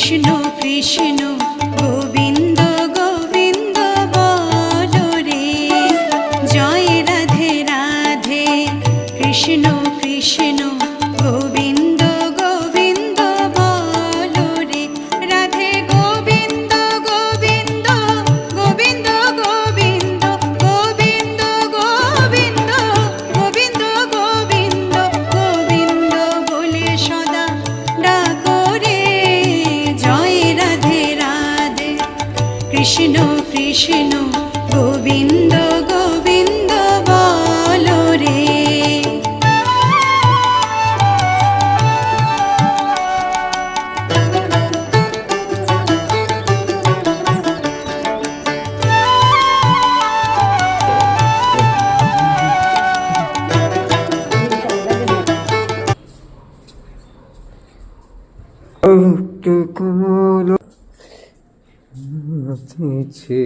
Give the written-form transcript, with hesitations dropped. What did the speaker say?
কৃষ্ণ কৃষ্ণ গোবিন্দ গোবিন্দ বলো রে, জয় রাধে রাধে। কৃষ্ণ কৃষ্ণ গোবিন্দ গোবিন্দ বলো রে, রাধে গোবিন্দ গোবিন্দ গোবিন্দ গোবিন্দ গোবিন্দ গোবিন্দ গোবিন্দ গোবিন্দ গোবিন্দ বলে সদা ডাকো রে, জয় রাধে রাধে। কৃষ্ণ কৃষ্ণ গোবিন্দ গোবিন্দ বলো রে। আছে